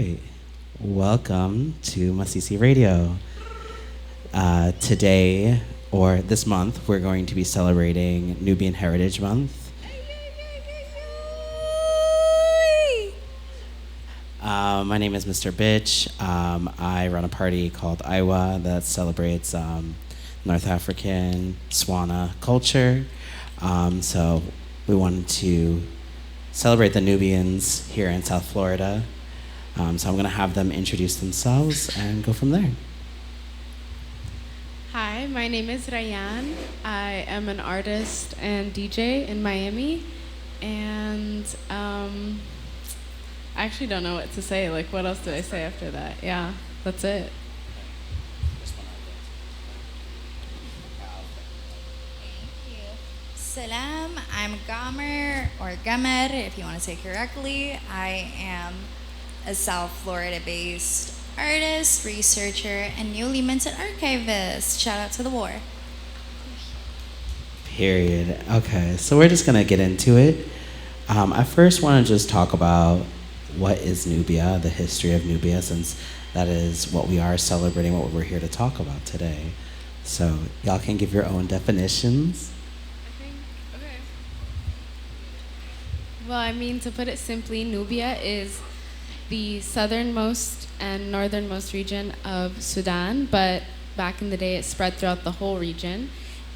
right. Welcome to Masisi Radio. Today, or this month, we're going to be celebrating Nubian Heritage Month. My name is Mr. Bitch. I run a party called Iwa that celebrates North African Swana culture. So we wanted to celebrate the Nubians here in South Florida. So I'm going to have them introduce themselves and go from there. Hi, my name is Rayoonie. I am an artist and DJ in Miami. And I actually don't know what to say. Like, what else do I say after that? Yeah, that's it. Salam, I'm Gämer, or Gämer if you want to say correctly. I am a South Florida-based artist, researcher, and newly minted archivist. Shout out to the war. Period. Okay, so we're just gonna get into it. I first want to just talk about what is Nubia, the history of Nubia, since that is what we are celebrating, what we're here to talk about today. So y'all can give your own definitions. Okay. Well, I mean, to put it simply, Nubia is the southernmost and northernmost region of Sudan, but back in the day it spread throughout the whole region.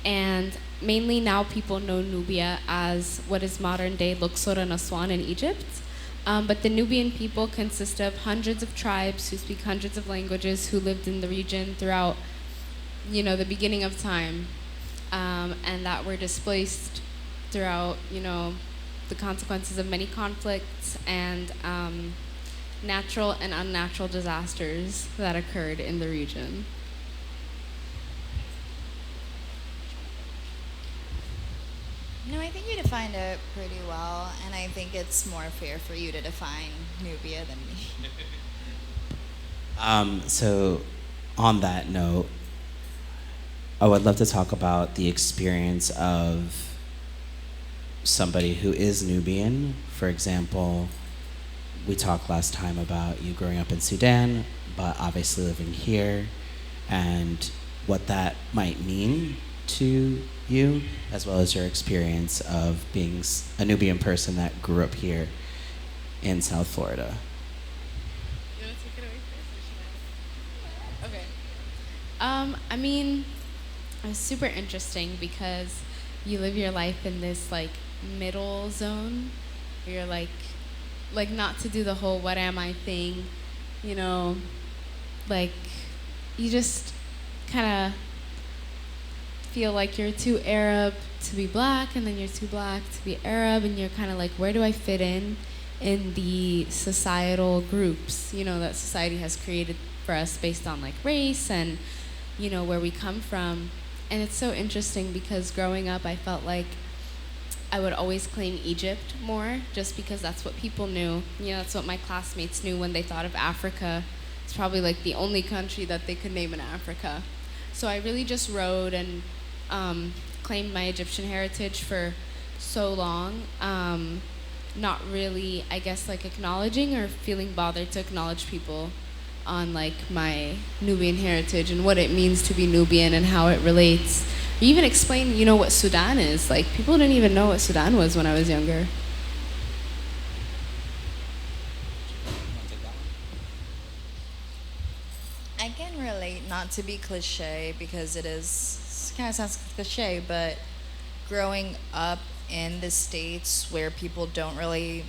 And mainly now people know Nubia as what is modern day Luxor and Aswan in Egypt. But the Nubian people consist of hundreds of tribes who speak hundreds of languages who lived in the region throughout, the beginning of time, and that were displaced throughout, the consequences of many conflicts and natural and unnatural disasters that occurred in the region. No, I think you defined it pretty well, and I think it's more fair for you to define Nubia than me. So on that note, I would love to talk about the experience of somebody who is Nubian. For example, we talked last time about you growing up in Sudan, but obviously living here, and what that might mean to you, as well as your experience of being a Nubian person that grew up here in South Florida. You want to take it away first, or should I? Okay. I mean, it's super interesting because you live your life in this middle zone. You're like not to do the whole "what am I" thing, you just kind of feel like you're too Arab to be black, and then you're too black to be Arab, and you're kind of like, where do I fit in the societal groups, that society has created for us based on race and, where we come from. And it's so interesting because growing up, I felt like I would always claim Egypt more, just because that's what people knew. That's what my classmates knew when they thought of Africa. It's probably the only country that they could name in Africa. So I really just rode and claimed my Egyptian heritage for so long, not really, I guess, acknowledging or feeling bothered to acknowledge people on my Nubian heritage and what it means to be Nubian and how it relates. Or even explain, what Sudan is. People didn't even know what Sudan was when I was younger. I can relate, not to be cliche, because it kind of sounds cliche, but growing up in the States where people don't really,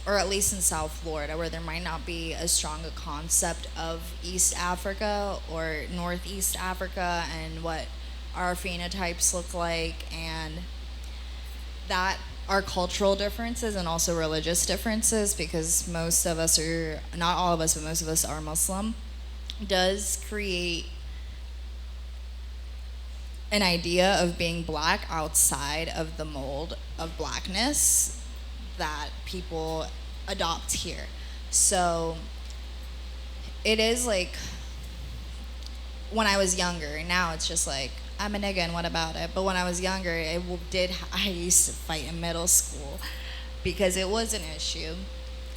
or at least in South Florida, where there might not be as strong a concept of East Africa or Northeast Africa and what our phenotypes look like, and that our cultural differences and also religious differences, because most of us are, not all of us, but most of us are Muslim, does create an idea of being black outside of the mold of blackness that people adopt here. So it is when I was younger, now it's just I'm a nigga and what about it? But when I was younger, I used to fight in middle school because it was an issue.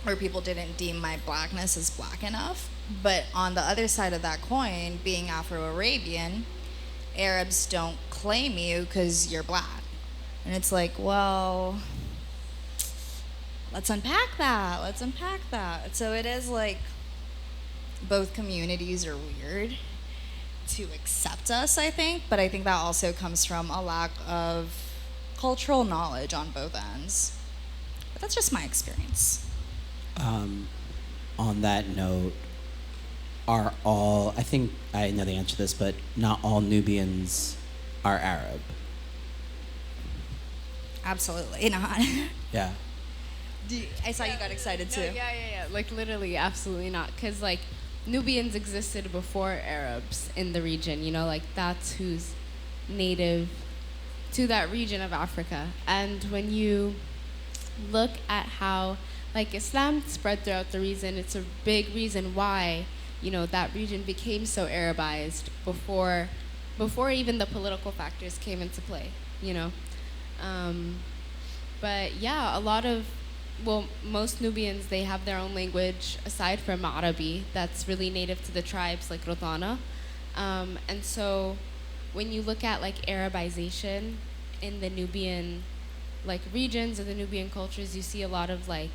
or people didn't deem my blackness as black enough. But on the other side of that coin, being Afro-Arabian, Arabs don't claim you because you're black. And it's like, well, let's unpack that. Let's unpack that. So it is like both communities are weird to accept us, I think, but I think that also comes from a lack of cultural knowledge on both ends. But that's just my experience. On that note, are all, I think I know the answer to this, but not all Nubians are Arab. Absolutely not. Yeah. I saw you got excited too. No, yeah. Like literally, absolutely not. Because like Nubians existed before Arabs in the region. You know, like that's who's native to that region of Africa. And when you look at how like Islam spread throughout the region, it's a big reason why that region became so Arabized before even the political factors came into play. But yeah, most Nubians, they have their own language aside from Arabi that's really native to the tribes like Rotana. And so when you look at like Arabization in the Nubian like regions or the Nubian cultures, you see a lot of like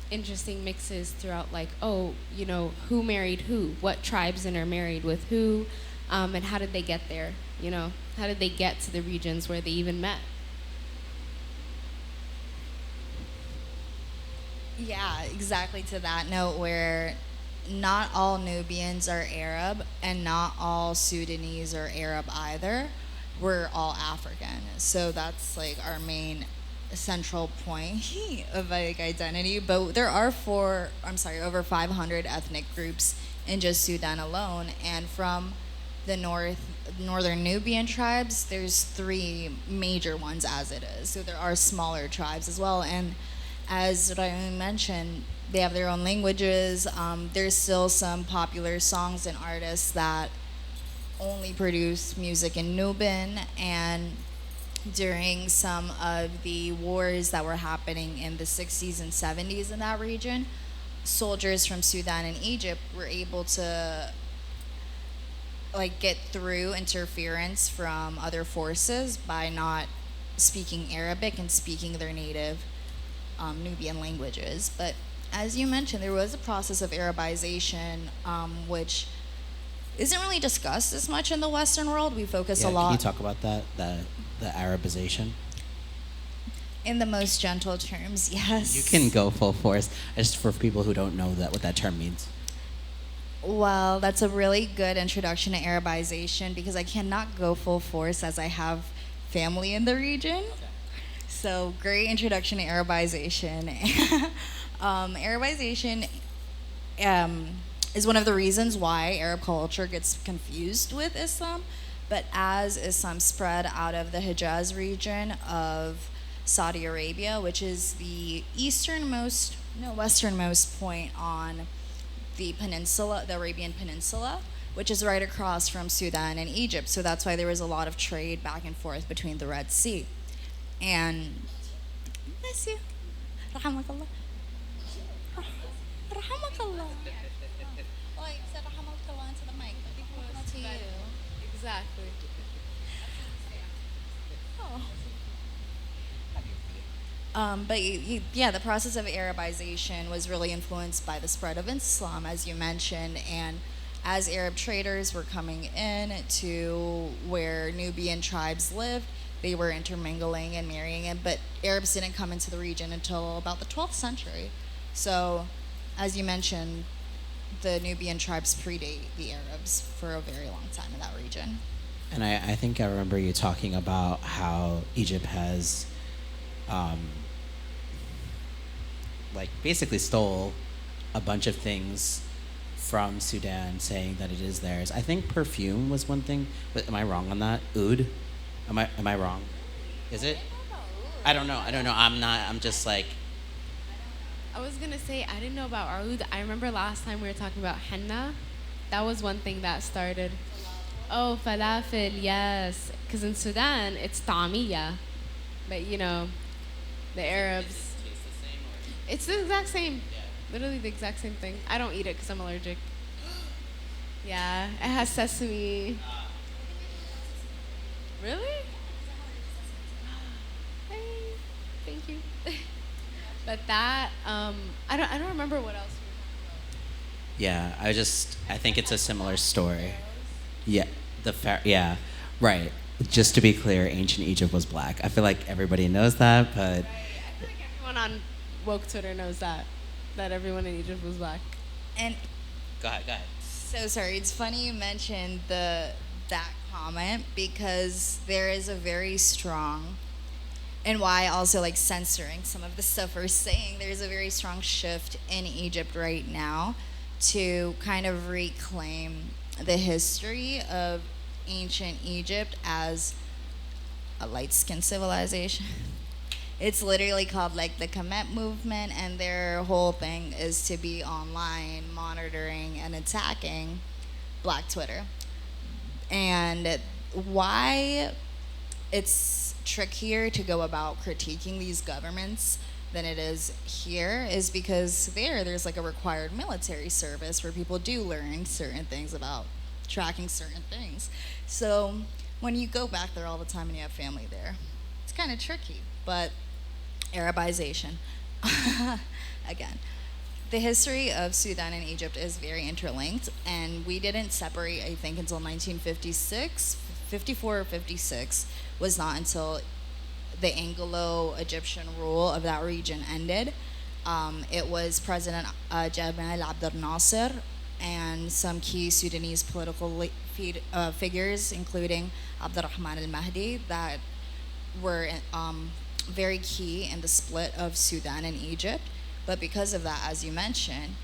interesting mixes throughout, like, who married who, what tribes intermarried with who, and how did they get there, how did they get to the regions where they even met. Yeah, exactly, to that note, where not all Nubians are Arab and not all Sudanese are Arab either. We're all African. So that's like our main central point of like identity. But there are over 500 ethnic groups in just Sudan alone. And from the northern Nubian tribes, there's 3 major ones as it is. So there are smaller tribes as well. And as Rayoonie mentioned, they have their own languages. There's still some popular songs and artists that only produce music in Nubian, and during some of the wars that were happening in the 60s and 70s in that region, soldiers from Sudan and Egypt were able to like get through interference from other forces by not speaking Arabic and speaking their native Nubian languages. But as you mentioned, there was a process of Arabization, which isn't really discussed as much in the Western world. We focus a lot. Can you talk about that, the Arabization? In the most gentle terms, yes. You can go full force, just for people who don't know what that term means. Well, that's a really good introduction to Arabization, because I cannot go full force as I have family in the region. Okay. So great introduction to Arabization. Arabization is one of the reasons why Arab culture gets confused with Islam. But as Islam spread out of the Hijaz region of Saudi Arabia, which is the westernmost point on the peninsula, the Arabian Peninsula, which is right across from Sudan and Egypt. So that's why there was a lot of trade back and forth between the Red Sea. And bless you. Rahamakallah. Rahamakallah. Oh, you said rahamakallah into the mic. But people want to you. Exactly. The process of Arabization was really influenced by the spread of Islam, as you mentioned, and as Arab traders were coming in to where Nubian tribes lived, they were intermingling and marrying in, but Arabs didn't come into the region until about the 12th century. So, as you mentioned, the Nubian tribes predate the Arabs for a very long time in that region. And I think I remember you talking about how Egypt has basically stole a bunch of things from Sudan, saying that it is theirs. I think perfume was one thing, but am I wrong on that? Oud? Am I wrong? Is it? I don't know. I'm just like... I was gonna say, I didn't know about oud. I remember last time we were talking about henna. That was one thing that started. Oh, falafel, yes. Because in Sudan, it's tamiya. But the Arabs... Taste the same, or? It's the exact same. Literally the exact same thing. I don't eat it because I'm allergic. Yeah, it has sesame. Really? Hey, thank you. But that, I don't remember what else we Yeah, I think it's a similar story. Yeah, yeah, right. Just to be clear, ancient Egypt was black. I feel like everybody knows that, but were talking about. I feel like everyone on woke Twitter knows that everyone in Egypt was black. And go ahead. so sorry, it's funny you mentioned that comment because there is a very strong, and why also like censoring some of the stuff we're saying, there's a very strong shift in Egypt right now to kind of reclaim the history of ancient Egypt as a light-skinned civilization. It's literally called like the Kemet movement, and their whole thing is to be online monitoring and attacking Black Twitter. And why it's trickier to go about critiquing these governments than it is here is because there's like a required military service where people do learn certain things about tracking certain things. So when you go back there all the time and you have family there, it's kind of tricky. But Arabization. Again, the history of Sudan and Egypt is very interlinked, and we didn't separate, I think, until 1956. 54 or 56 was not until the Anglo-Egyptian rule of that region ended. It was President Jamal Abdel Nasser and some key Sudanese political figures, including Abdurrahman al-Mahdi, that were very key in the split of Sudan and Egypt. But because of that, as you mentioned,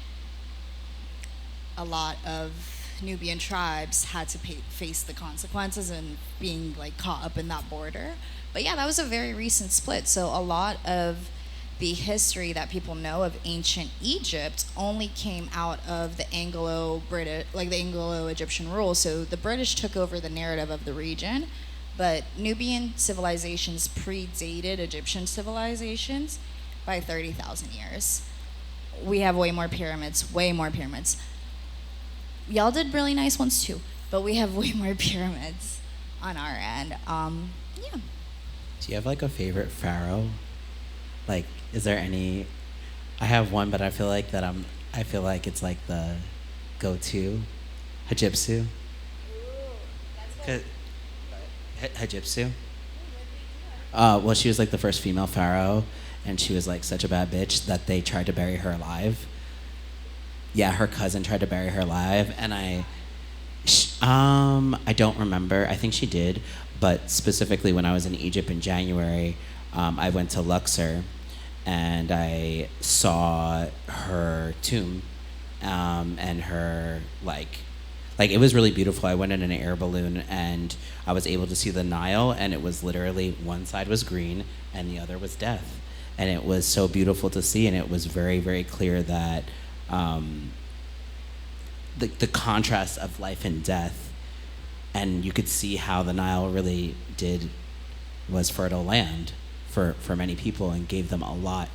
a lot of Nubian tribes had to face the consequences and being like caught up in that border. But yeah, that was a very recent split. So a lot of the history that people know of ancient Egypt only came out of the Anglo-British, like the Anglo-Egyptian rule. So the British took over the narrative of the region, but Nubian civilizations predated Egyptian civilizations by 30,000 years. We have way more pyramids, way more pyramids. Y'all did really nice ones too, but we have way more pyramids on our end. Yeah. Do you have like a favorite pharaoh? Like, is there any? I have one, but I feel like it's like the go-to, Hajipsu. Hajipsu. Well, she was like the first female pharaoh, and she was like such a bad bitch that they tried to bury her alive. Yeah, her cousin tried to bury her alive, and I don't remember. I think she did, but specifically when I was in Egypt in January, I went to Luxor, and I saw her tomb, and her like it was really beautiful. I went in an air balloon, and I was able to see the Nile, and it was literally one side was green and the other was death, and it was so beautiful to see, and it was very, very clear that the contrast of life and death, and you could see how the Nile really was fertile land for many people and gave them a lot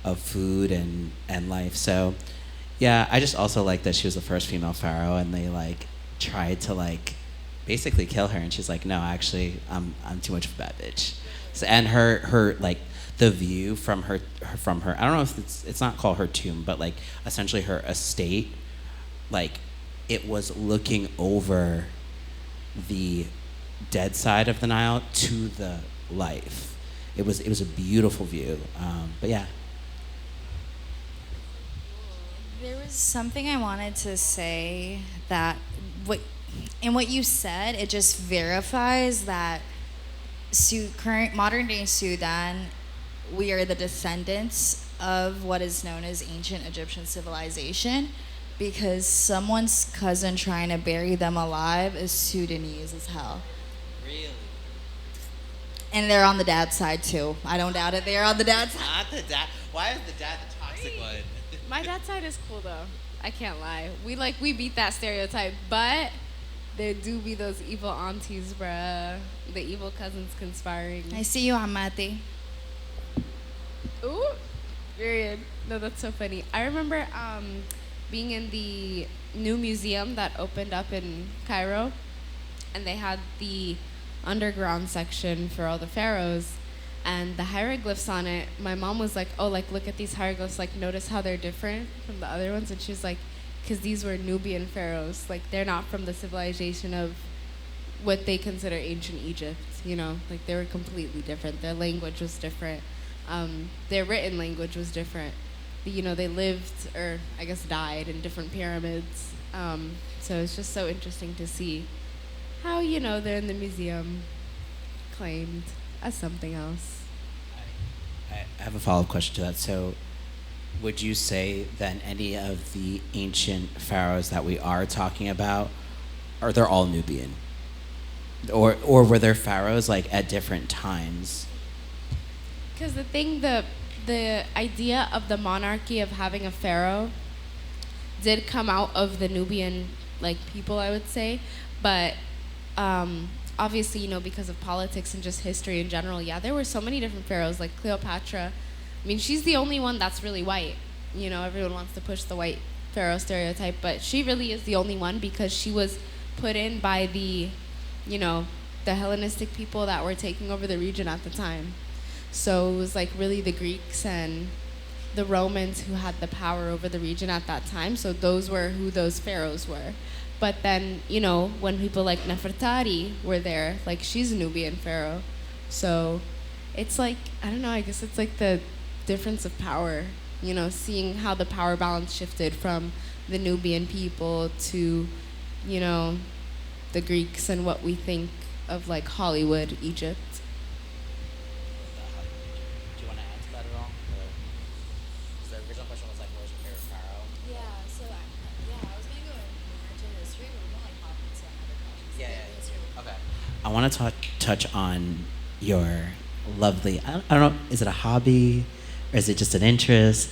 of food and life. So yeah, I just also like that she was the first female pharaoh, and they like tried to like basically kill her, and she's like, no, actually I'm too much of a bad bitch. So, and her like the view from her I don't know if it's not called her tomb, but like essentially her estate, like it was looking over the dead side of the Nile to the life. It was a beautiful view. But yeah. There was something I wanted to say that what you said, it just verifies that current modern day Sudan, we are the descendants of what is known as ancient Egyptian civilization, because someone's cousin trying to bury them alive is Sudanese as hell. Really? And they're on the dad's side too. I don't doubt it. They're on the dad's side. Not the dad. Why is the dad the toxic one? My dad's side is cool though. I can't lie. We beat that stereotype, but there do be those evil aunties, bruh. The evil cousins conspiring. I see you, Amati. Ooh. Period. No, that's so funny. I remember being in the new museum that opened up in Cairo, and they had the underground section for all the pharaohs, and the hieroglyphs on it. My mom was like, "Oh, like look at these hieroglyphs. Like notice how they're different from the other ones." And she was like, "Because these were Nubian pharaohs. Like they're not from the civilization of what they consider ancient Egypt. You know, like they were completely different. Their language was different. Their written language was different. You know, they lived, or I guess died, in different pyramids. So it's just so interesting to see how, you know, they're in the museum claimed as something else. I have a follow-up question to that. So, would you say that any of the ancient pharaohs that we are talking about, are they all Nubian? Or were there pharaohs like at different times? Because the idea of the monarchy of having a pharaoh did come out of the Nubian like people, I would say, but obviously, you know, because of politics and just history in general, yeah, there were so many different pharaohs, like Cleopatra. I mean, she's the only one that's really white. You know, everyone wants to push the white pharaoh stereotype, but she really is the only one because she was put in by the, you know, the Hellenistic people that were taking over the region at the time. So it was like really the Greeks and the Romans who had the power over the region at that time. So those were who those pharaohs were. But then, you know, when people like Nefertari were there, like she's a Nubian pharaoh. So it's like, I don't know, I guess it's like the difference of power, you know, seeing how the power balance shifted from the Nubian people to, you know, the Greeks and what we think of like Hollywood, Egypt. Do you want to add to that at all? Because the original question was like, what was your favorite pharaoh? Yeah, so I was gonna go more into history, but we can like hop into another question. Yeah. Okay. I want to touch on your lovely. I don't know. Is it a hobby, or is it just an interest?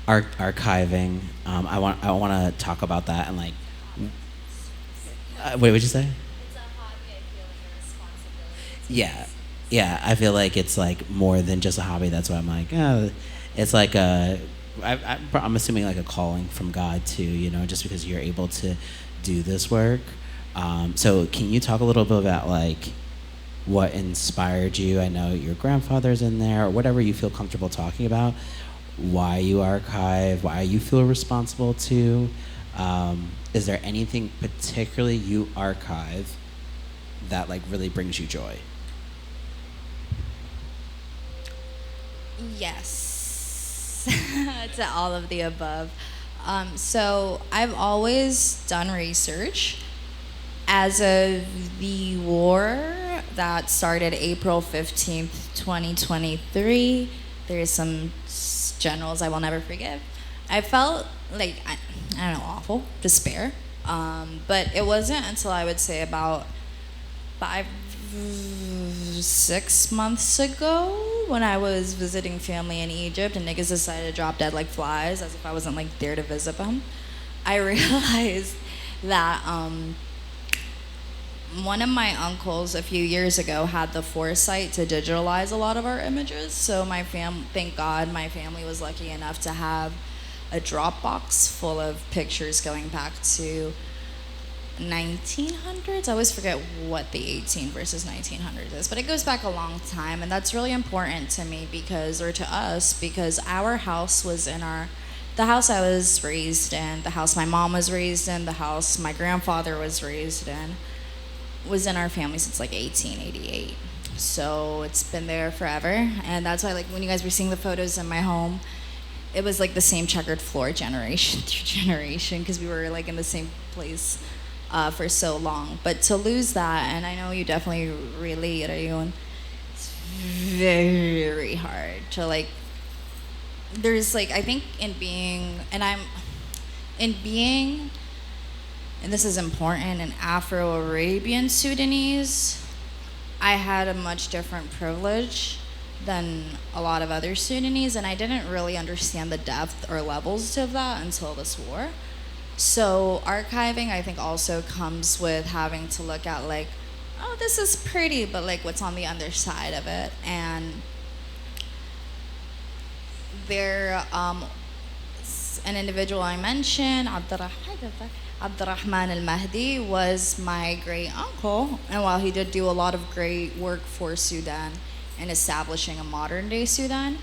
Archiving. I want to talk about that and like. What would you say? It's a hobby, I feel like a responsibility. Yeah. I feel like it's like more than just a hobby. That's why I'm like, it's like I'm assuming like a calling from God too. You know, just because you're able to do this work. So can you talk a little bit about like what inspired you? I know your grandfather's in there, or whatever you feel comfortable talking about. Why you archive? Why you feel responsible to? Is there anything particularly you archive that like really brings you joy? Yes, to all of the above. So I've always done research. As of the war that started April 15th, 2023, there's some generals I will never forgive. I felt like, I don't know, awful, despair. But it wasn't until I would say about 6 months ago when I was visiting family in Egypt and niggas decided to drop dead like flies as if I wasn't like there to visit them. I realized that one of my uncles a few years ago had the foresight to digitalize a lot of our images. So thank God my family was lucky enough to have a Dropbox full of pictures going back to 1900s. I always forget what the 18 versus 1900s is, but it goes back a long time, and that's really important to me because our house was the house I was raised in, the house my mom was raised in, the house my grandfather was raised in, was in our family since like 1888. So it's been there forever, and that's why like when you guys were seeing the photos in my home, it was like the same checkered floor generation through generation because we were like in the same place for so long. But to lose that, and I know you definitely relate, Rayoonie, it's very hard to like, there's like, I think in being, and this is important, in Afro-Arabian Sudanese, I had a much different privilege than a lot of other Sudanese, and I didn't really understand the depth or levels of that until this war. So archiving, I think, also comes with having to look at like, oh, this is pretty, but like what's on the underside of it. And there, an individual I mentioned, Abdurrahman al-Mahdi, was my great uncle. And while he did do a lot of great work for Sudan in establishing a modern day Sudan,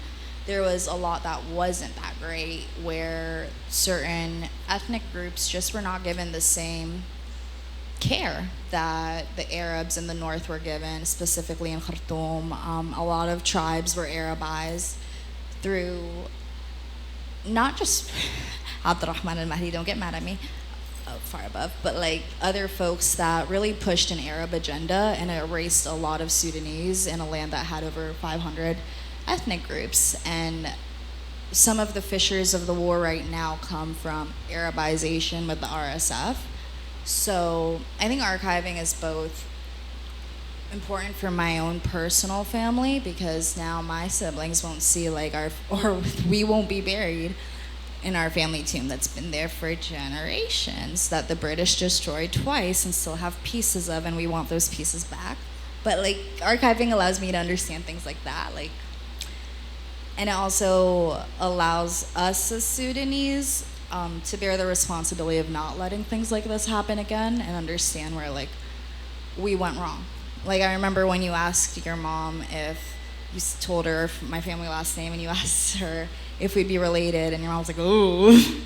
there was a lot that wasn't that great, where certain ethnic groups just were not given the same care that the Arabs in the north were given, specifically in Khartoum. A lot of tribes were Arabized through not just Abdurrahman al-Mahdi, don't get mad at me, far above, but like other folks that really pushed an Arab agenda and erased a lot of Sudanese in a land that had over 500 ethnic groups. And some of the fissures of the war right now come from Arabization with the RSF. So I think archiving is both important for my own personal family, because now my siblings won't see like or we won't be buried in our family tomb that's been there for generations, that the British destroyed twice and still have pieces of, and we want those pieces back. But like archiving allows me to understand things like that, like, and it also allows us as Sudanese to bear the responsibility of not letting things like this happen again, and understand where like we went wrong. Like I remember when you asked your mom if you told her my family last name, and you asked her if we'd be related, and your mom was like, "Ooh."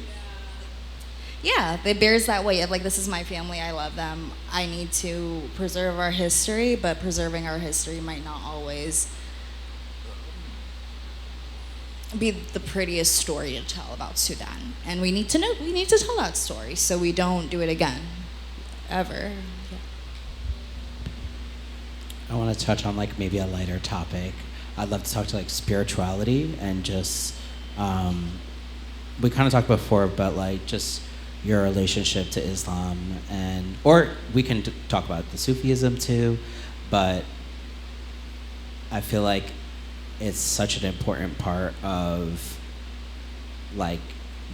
Yeah, it bears that weight of like, this is my family, I love them. I need to preserve our history, but preserving our history might not always be the prettiest story to tell about Sudan. And we need to tell that story so we don't do it again, ever. Yeah. I want to touch on like maybe a lighter topic. I'd love to talk to like spirituality and just, we kind of talked before, but like just your relationship to Islam, and, or we can talk about the Sufism too, but I feel like it's such an important part of like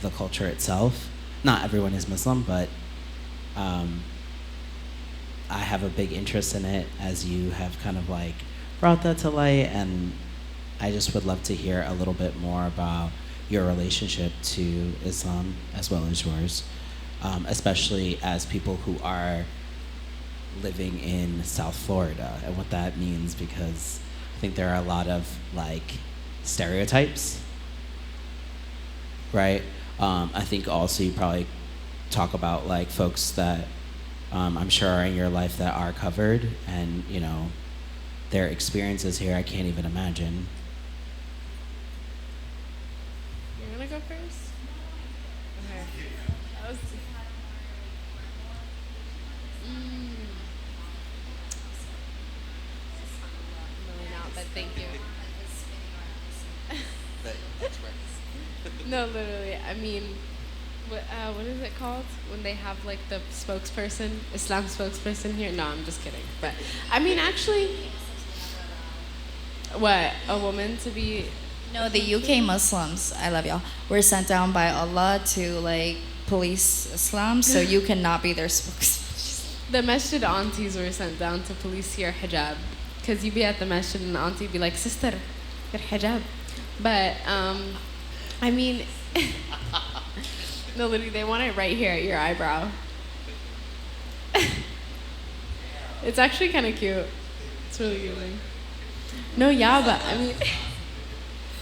the culture itself. Not everyone is Muslim, but I have a big interest in it, as you have kind of like brought that to light, and I just would love to hear a little bit more about your relationship to Islam as well as yours, especially as people who are living in South Florida, and what that means, because I think there are a lot of like stereotypes, right? I think also you probably talk about like folks that I'm sure are in your life that are covered, and you know, their experiences here I can't even imagine. You're gonna go first? Okay. That was... Really not, but thank you. No, literally. I mean, what is it called when they have like the spokesperson, Islam spokesperson here? No, I'm just kidding. But I mean, actually, what, a woman to be? No, the UK Muslims, I love y'all, were sent down by Allah to like police Islam, so you cannot be their spokesperson. The masjid aunties were sent down to police your hijab, because you'd be at the masjid and the auntie would be like, sister, your hijab. But I mean, no, literally, they want it right here at your eyebrow. It's actually kind of cute. It's really cute. No, yeah, but I mean,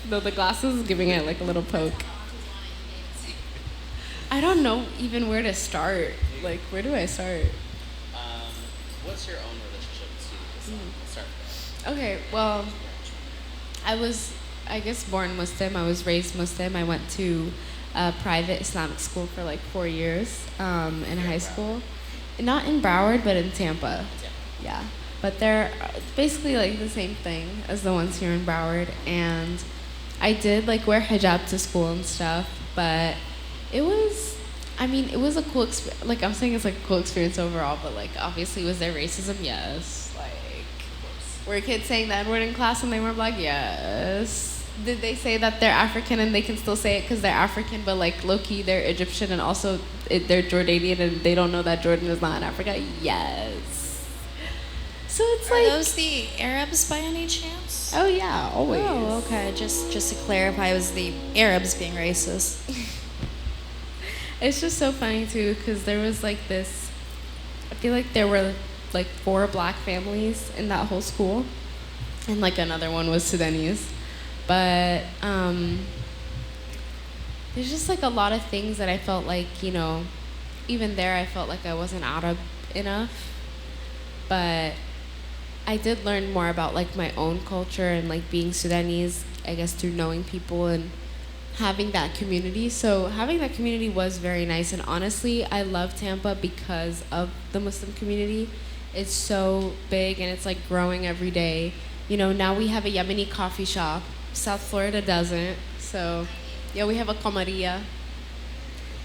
no, the glasses is giving it like a little poke. I don't know even where to start. Like, where do I start? What's your own relationship to Islam? Let's start there. Okay, well, I was, I guess, born Muslim. I was raised Muslim. I went to a private Islamic school for like 4 years in high school. Not in Broward, but in Tampa. Yeah. But they're basically like the same thing as the ones here in Broward. And I did like wear hijab to school and stuff, but it was, I mean, it was a cool experience. Like, I'm saying it's like a cool experience overall, but like, obviously, was there racism? Yes. Like, were kids saying the N-word in class and they weren't black? Yes. Did they say that they're African and they can still say it because they're African, but like low-key they're Egyptian and also they're Jordanian and they don't know that Jordan is not in Africa? Yes. So it's Are like, those the Arabs by any chance? oh yeah, always. Oh, okay. Just to clarify, it was the Arabs being racist. It's just so funny too, because there was like this. I feel like there were like 4 black families in that whole school, and like another one was Sudanese, but there's just like a lot of things that I felt like, even there I felt like I wasn't Arab enough, but I did learn more about like my own culture and like being Sudanese, I guess, through knowing people and having that community. So having that community was very nice, and honestly I love Tampa because of the Muslim community. It's so big and it's like growing every day. Now we have a Yemeni coffee shop. South Florida doesn't. So yeah, we have a Qamaria,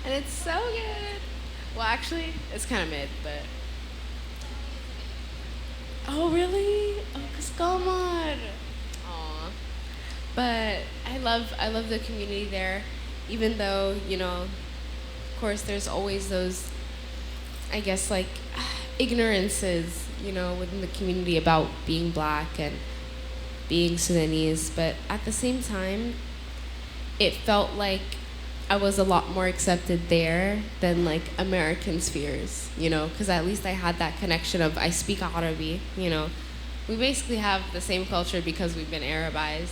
and it's so good. Well, actually it's kind of mid, but oh really? Oh, cause Qamar. Aw. But I love the community there, even though, of course there's always those, I guess, like ignorances, within the community about being black and being Sudanese. But at the same time, it felt like I was a lot more accepted there than like American spheres, because at least I had that connection of I speak Arabi, We basically have the same culture because we've been Arabized,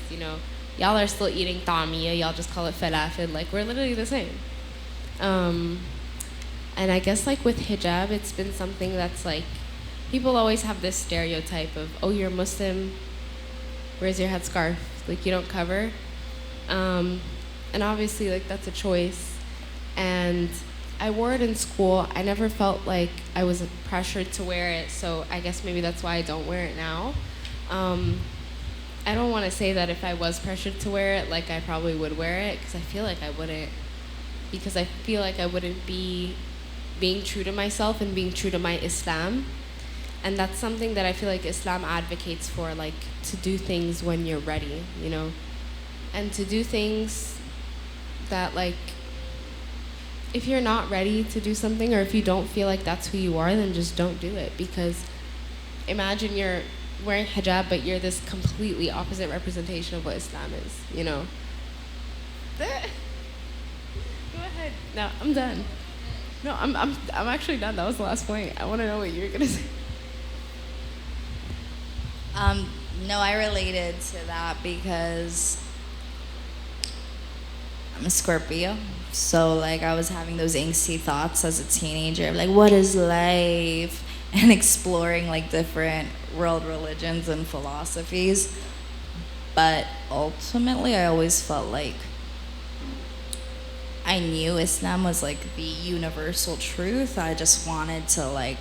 Y'all are still eating tamia, y'all just call it falafel, like we're literally the same. And I guess like with hijab, it's been something that's like, people always have this stereotype of, oh, you're Muslim, where's your headscarf? Like you don't cover. And obviously like that's a choice. And I wore it in school. I never felt like I was pressured to wear it, so I guess maybe that's why I don't wear it now. I don't want to say that if I was pressured to wear it, like I probably would wear it, because I feel like I wouldn't. Because I feel like I wouldn't be being true to myself and being true to my Islam. And that's something that I feel like Islam advocates for, like to do things when you're ready, And to do things that like, if you're not ready to do something, or if you don't feel like that's who you are, then just don't do it. Because imagine you're wearing hijab, but you're this completely opposite representation of what Islam is, Go ahead. No, I'm done. No, I'm actually done. That was the last point. I want to know what you were gonna say. No, I related to that because I'm a Scorpio. So like I was having those angsty thoughts as a teenager, like what is life? And exploring like different world religions and philosophies. But ultimately I always felt like I knew Islam was like the universal truth. I just wanted to like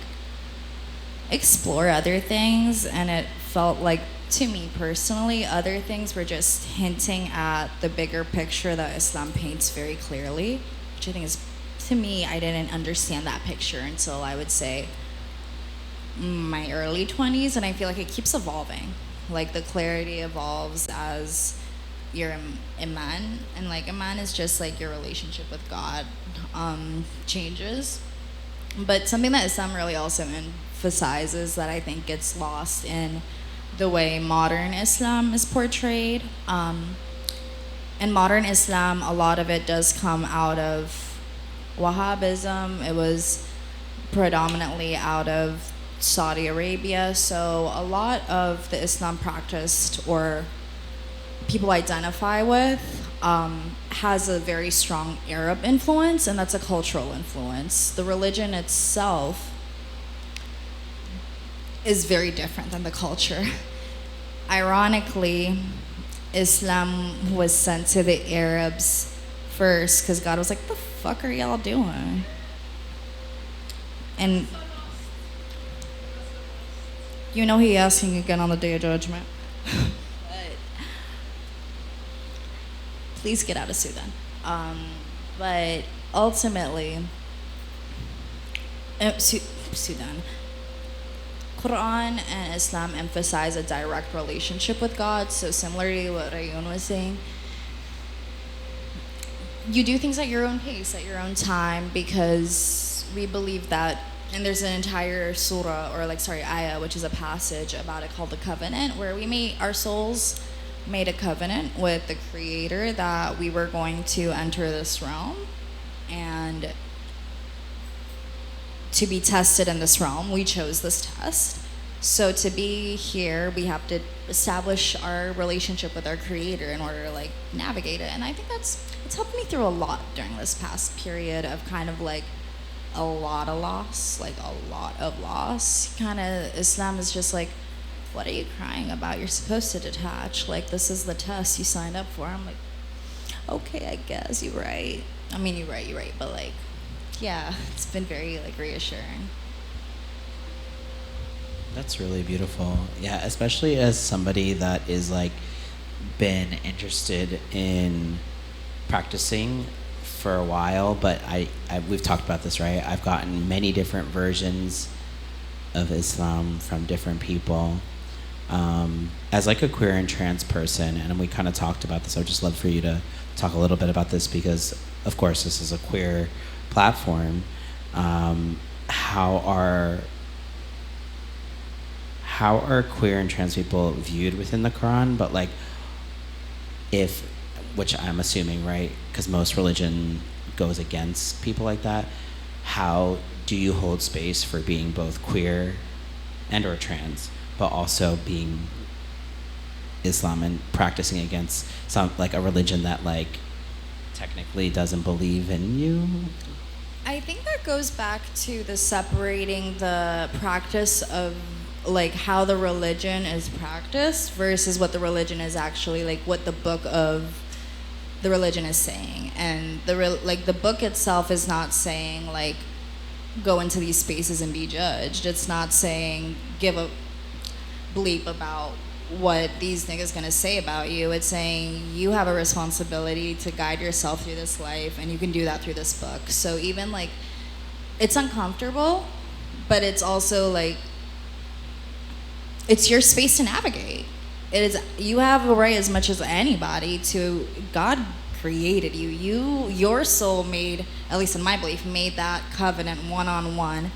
explore other things, and it felt like, to me personally, other things were just hinting at the bigger picture that Islam paints very clearly, which I think is, to me, I didn't understand that picture until I would say my early 20s, and I feel like it keeps evolving. Like the clarity evolves as your iman, and like iman is just like your relationship with God changes. But something that Islam really also emphasizes that I think gets lost in the way modern Islam is portrayed. In modern Islam, a lot of it does come out of Wahhabism. It was predominantly out of Saudi Arabia. So a lot of the Islam practiced or people identify with has a very strong Arab influence, and that's a cultural influence. The religion itself is very different than the culture. Ironically, Islam was sent to the Arabs first because God was like, the fuck are y'all doing? And he asking again on the day of judgment. Please get out of Sudan. But ultimately, Sudan. Quran and Islam emphasize a direct relationship with God. So similarly to what Rayoonie was saying, you do things at your own pace, at your own time, because we believe that and there's an entire surah, or like, sorry, ayah, which is a passage about it called the covenant, where our souls made a covenant with the creator that we were going to enter this realm and to be tested in this realm. We chose this test. So to be here, we have to establish our relationship with our creator in order to like navigate it. And I think it's helped me through a lot during this past period of kind of like a lot of loss. Kind of Islam is just like, what are you crying about? You're supposed to detach. Like, this is the test you signed up for. I'm like, okay, I guess you're right. I mean, you're right. But like, yeah, it's been very like reassuring. That's really beautiful. Yeah, especially as somebody that is like been interested in practicing for a while, but we've talked about this, right? I've gotten many different versions of Islam from different people. As like a queer and trans person, and we kind of talked about this, I would just love for you to talk a little bit about this because, of course, this is a queer platform. How are queer and trans people viewed within the Quran? But like, which I'm assuming, right? Because most religion goes against people like that. How do you hold space for being both queer and or trans, but also being Islam and practicing against some like a religion that like technically doesn't believe in you? I think that goes back to the separating the practice of like how the religion is practiced versus what the religion is actually, like what the book of the religion is saying. And the book itself is not saying like go into these spaces and be judged. It's not saying give a bleep about what these niggas gonna say about you. It's saying you have a responsibility to guide yourself through this life, and you can do that through this book. So even like, it's uncomfortable, but it's also like, it's your space to navigate. You have a right as much as anybody to, God created you. Your soul made, at least in my belief, made that covenant one-on-one.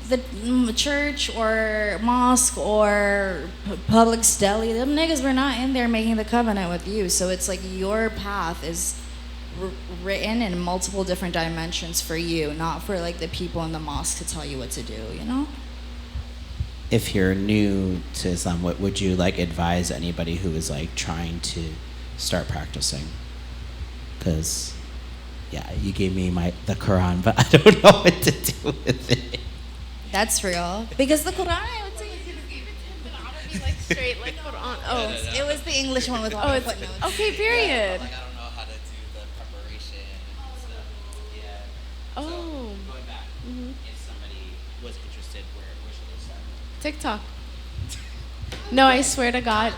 The church or mosque or public deli, them niggas were not in there making the covenant with you. So it's like your path is written in multiple different dimensions for you, not for like the people in the mosque to tell you what to do, you know? If you're new to Islam, what would you like advise anybody who is like trying to start practicing? Because, yeah, you gave me the Quran, but I don't know what to do with it. That's real. Because the Quran, I would say, like straight like Quran. Oh, it was the English one with all the footnotes. Okay, period. Yeah, like, I don't know how to do the preparation and stuff. Yeah. Oh. So, going back, if somebody was interested, where should they start? TikTok. No, I swear to God.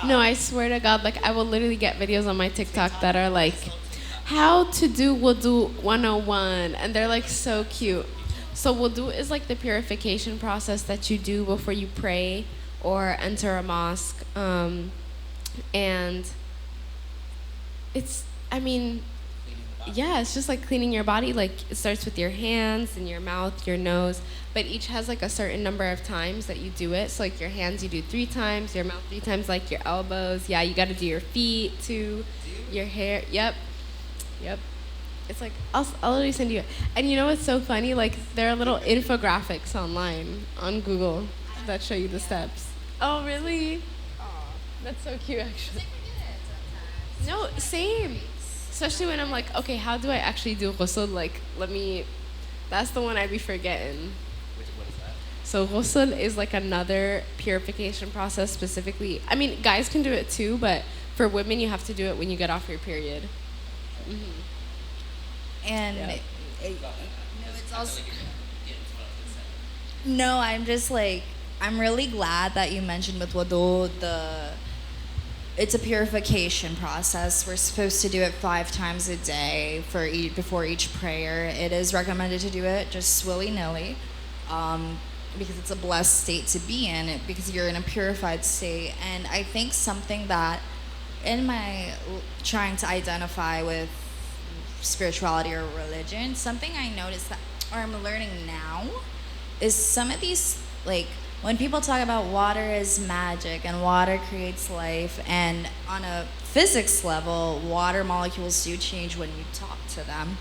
No, I swear to God. Like, I will literally get videos on my TikTok that are like, how to do wudu 101. And they're like so cute. So wudu is like the purification process that you do before you pray or enter a mosque. And it's, I mean, yeah, it's just like cleaning your body. Like, it starts with your hands and your mouth, your nose, but each has like a certain number of times that you do it. So like your hands you do 3 times, your mouth 3 times, like your elbows. Yeah, you got to do your feet too, your hair. Yep. It's like, I'll literally send you it. And you know what's so funny? Like, there are little infographics online on Google that show you the steps. Oh, really? Oh, that's so cute, actually. No, same. Especially when I'm like, okay, how do I actually do ghusl? Like, that's the one I'd be forgetting. What is that? So ghusl is like another purification process specifically. I mean, guys can do it too, but for women, you have to do it when you get off your period. Mm-hmm. And it's also, no, I'm just like, I'm really glad that you mentioned with wudu it's a purification process. We're supposed to do it 5 times a day before each prayer. It is recommended to do it just willy-nilly because it's a blessed state to be in, because you're in a purified state. And I think something that in my trying to identify with spirituality or religion, something I noticed that, or I'm learning now, is some of these, like, when people talk about water is magic and water creates life, and on a physics level, water molecules do change when you talk to them.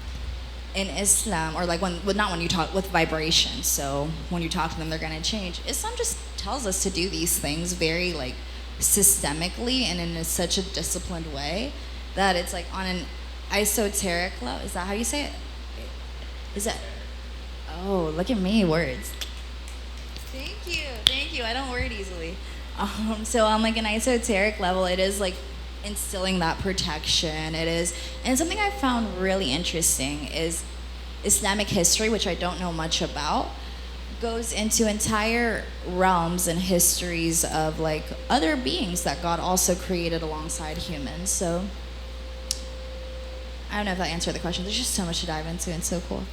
In Islam, or like when, well, not when you talk with vibration, so when you talk to them, they're gonna change. Islam just tells us to do these things very like systemically and in such a disciplined way that it's like on an esoteric level. Is that how you say it? Is that? Oh, look at me, words. Thank you. I don't word easily. So on like an esoteric level, it is like instilling that protection. It is, and something I found really interesting is Islamic history, which I don't know much about, goes into entire realms and histories of like other beings that God also created alongside humans. So I don't know if that answered the question. There's just so much to dive into and so cool.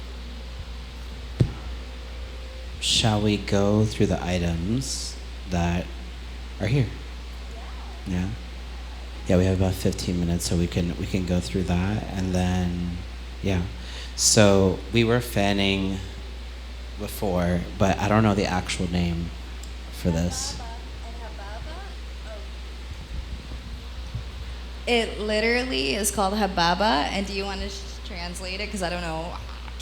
Shall we go through the items that are here? Yeah. Yeah, we have about 15 minutes, so we can go through that, and then, yeah. So we were fanning before, but I don't know the actual name for this. It literally is called hababa, and do you want to translate it? Because I don't know.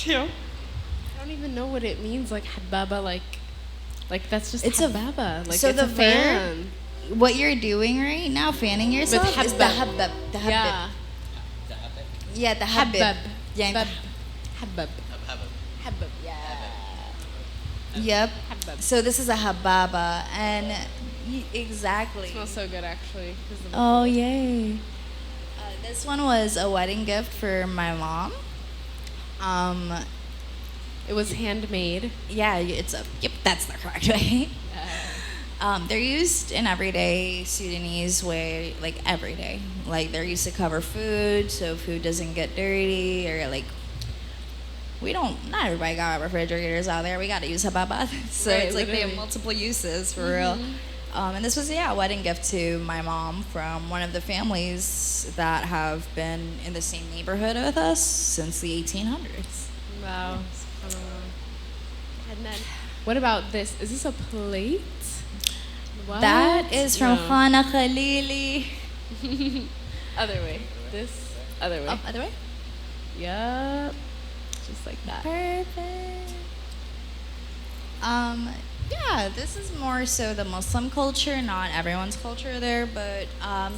Yeah. I don't even know what it means, like hababa, like that's just It's hababa. Like so it's the a fan. verb, what you're doing right now, fanning yourself, is the habab. The habab. Yeah. Yeah, the habib. Habab. Yeah. Habab. Habab. Habab. Yeah. Yep. Habab. So this is a hababa, and exactly. It smells so good, actually. Oh, yay. This one was a wedding gift for my mom. It was handmade. Yeah, yep, that's the correct way. They're used in everyday Sudanese way, like every day. Like they're used to cover food, so food doesn't get dirty, or like not everybody got refrigerators out there. We got to use hababa, so Right, it's like they have literally. multiple uses for real. And this was a wedding gift to my mom from one of the families that have been in the same neighborhood with us since the 1800s. Wow. And then, what about this? Is this a plate? What? That is from No. Khana Khalili. Other way. This other way. Other way? Yup. Just like that. Perfect. Yeah, this is more so the Muslim culture, not everyone's culture there, but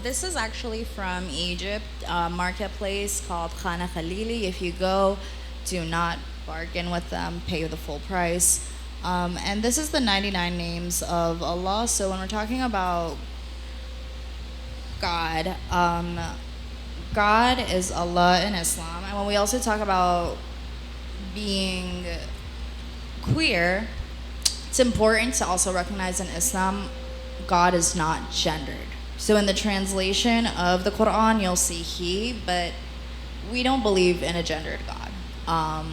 this is actually from Egypt, a marketplace called Khana Khalili. If you go, do not bargain with them, pay the full price. And this is the 99 names of Allah. So when we're talking about God, God is Allah in Islam. And when we also talk about being queer, it's important to also recognize in Islam, God is not gendered. So in the translation of the Quran, you'll see he, but we don't believe in a gendered God. I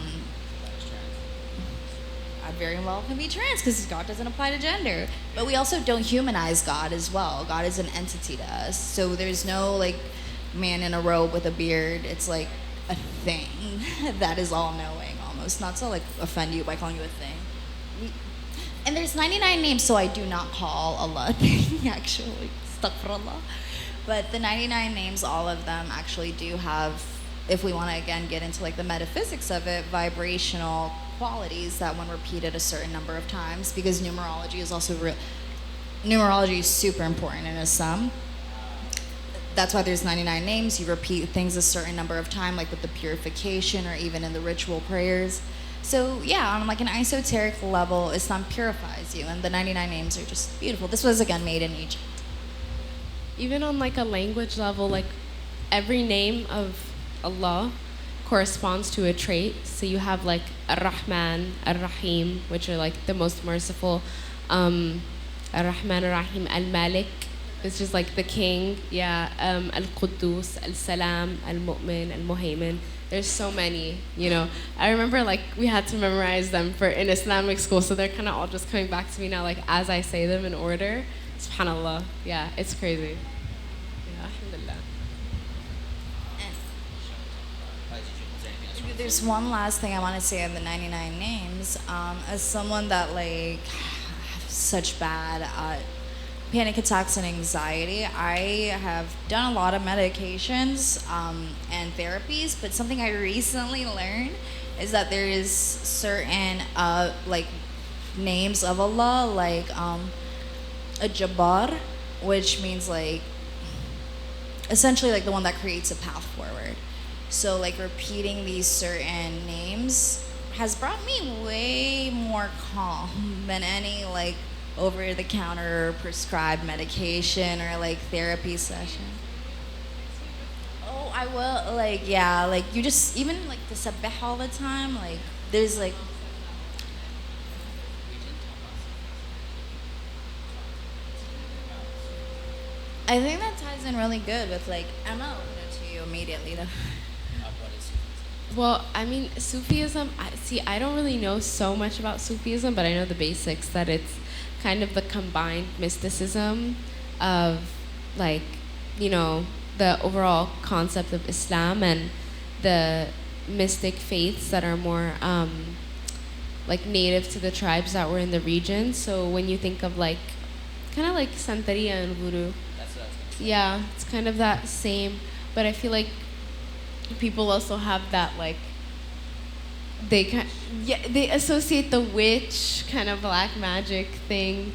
very well can be trans because God doesn't apply to gender. But we also don't humanize God as well. God is an entity to us. So there's no like man in a robe with a beard. It's like a thing that is all knowing almost. Not to like offend you by calling you a thing. And there's 99 names, so I do not call Allah a thing, actually. Astaghfirullah. But the 99 names, all of them actually do have, if we want to again get into like the metaphysics of it, vibrational qualities that when repeated a certain number of times, because numerology is also numerology is super important in Islam. That's why there's 99 names. You repeat things a certain number of times, like with the purification or even in the ritual prayers. So yeah, on like an esoteric level, Islam purifies you, and the 99 names are just beautiful. This was again made in Egypt. Even on like a language level, like every name of Allah corresponds to a trait. So you have like Ar-Rahman, Ar-Rahim, which are like the most merciful. Ar-Rahman, Ar-Rahim, Al-Malik, which is like the king. Yeah, Al-Quddus, Al-Salam, Al-Mu'min, Al-Muhaymin. There's so many, you know. I remember like we had to memorize them for in Islamic school, so they're kind of all just coming back to me now, like as I say them in order. SubhanAllah. Yeah, it's crazy. Yeah, alhamdulillah. there's one last thing I want to say on the 99 names. As someone that like have such bad panic attacks and anxiety, I have done a lot of medications and therapies. But something I recently learned is that there is certain like names of Allah, like a Jabbar, which means like essentially like the one that creates a path forward. So like repeating these certain names has brought me way more calm than any like over the counter prescribed medication or like therapy session. Oh, I will like yeah, like you just even like the sabbih all the time, like there's like I think that ties in really good with like Emma opened it to you immediately though. Well, I mean, Sufism, I don't really know so much about Sufism, but I know the basics, that it's kind of the combined mysticism of, like, you know, the overall concept of Islam and the mystic faiths that are more, like, native to the tribes that were in the region. So when you think of, like, kind of like Santeria and Voodoo. That's what I was gonna say. Yeah, it's kind of that same, but I feel like people also have that like they associate the witch kind of black magic thing,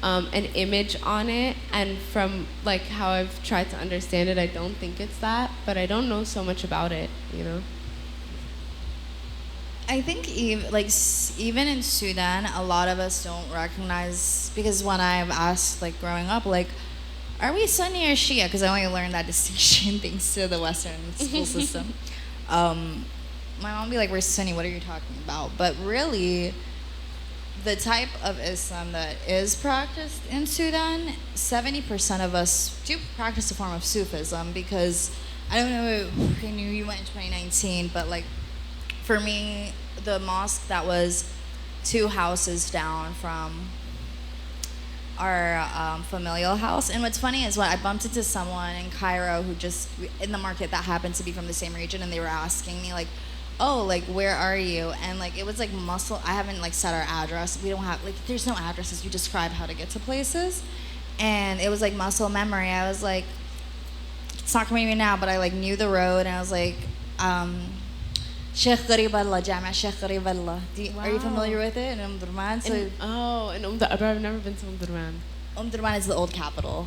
an image on it, and from like how I've tried to understand it, I don't think it's that, but I don't know so much about it, you know. I think even in Sudan, a lot of us don't recognize, because when I've asked like growing up, like, are we Sunni or Shia? Because I only learned that distinction thanks to the Western school system. My mom would be like, we're Sunni, what are you talking about? But really, the type of Islam that is practiced in Sudan, 70% of us do practice a form of Sufism, because I don't know, I knew you went in 2019, but like for me, the mosque that was 2 houses down from our familial house. And what's funny is when I bumped into someone in Cairo who just, in the market, that happened to be from the same region, and they were asking me like, oh, like, where are you? And like, it was like muscle, I haven't like set our address. We don't have, like, there's no addresses. You describe how to get to places. And it was like muscle memory. I was like, it's not coming to me now, but I like knew the road, and I was like, Sheikh Gharib Allah, Jama Sheikh Gharib Allah. Are you familiar with it? In Durman? So I've never been to Durman. Durman is the old capital.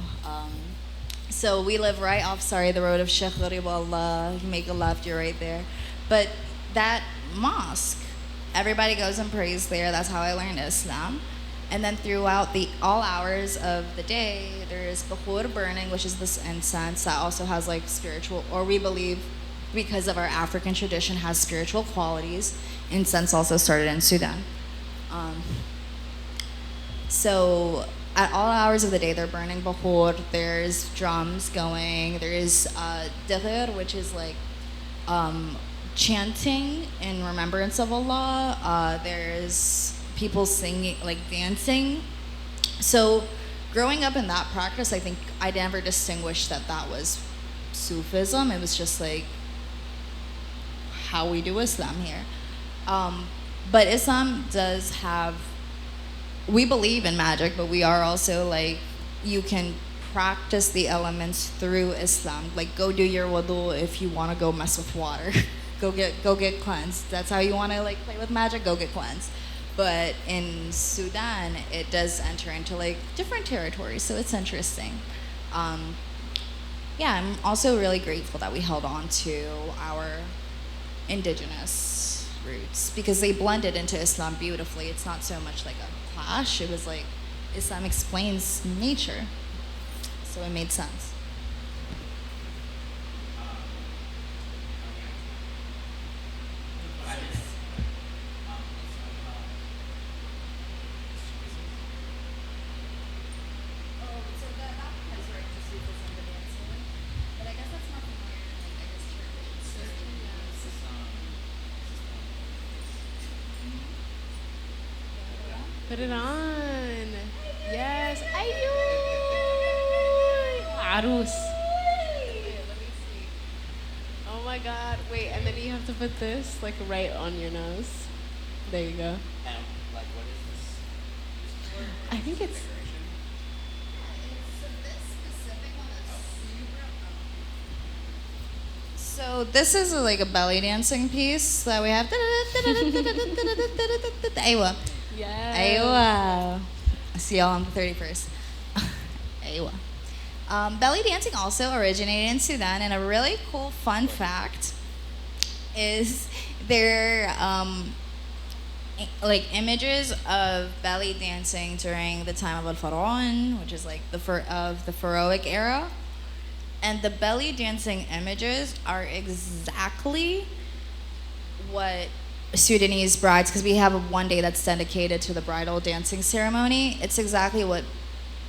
So we live right off, the road of Sheikh Gharib Allah. You make a left, you're right there. But that mosque, everybody goes and prays there. That's how I learned Islam. And then throughout all hours of the day, there is bukhur burning, which is this incense that also has like spiritual, or we believe, because of our African tradition, has spiritual qualities. Incense also started in Sudan. So at all hours of the day, they're burning bukhur. There's drums going. There is dhikr, which is like chanting in remembrance of Allah. There's people singing, like dancing. So growing up in that practice, I think I never distinguished that was Sufism. It was just like how we do Islam here. But Islam does have, we believe in magic, but we are also like, you can practice the elements through Islam. Like, go do your wudu if you want to go mess with water. go get cleansed. That's how you want to like play with magic, go get cleansed. But in Sudan, it does enter into like different territories, so it's interesting. Yeah, I'm also really grateful that we held on to our indigenous roots, because they blended into Islam beautifully. It's not so much like a clash. It was like Islam explains nature, so it made sense. Put it on. Yes. Ayun. Arus. Oh my my god. Wait, and then you have to put this like right on your nose. There you go. And like, what is this? I think it's So this is like a belly dancing piece that we have. Aywa. yeah. Aywa. See y'all on the 31st. Aywa. Belly dancing also originated in Sudan, and a really cool fun fact is there like images of belly dancing during the time of Al Faraon, which is like of the pharaohic era. And the belly dancing images are exactly what Sudanese brides, because we have one day that's dedicated to the bridal dancing ceremony. It's exactly what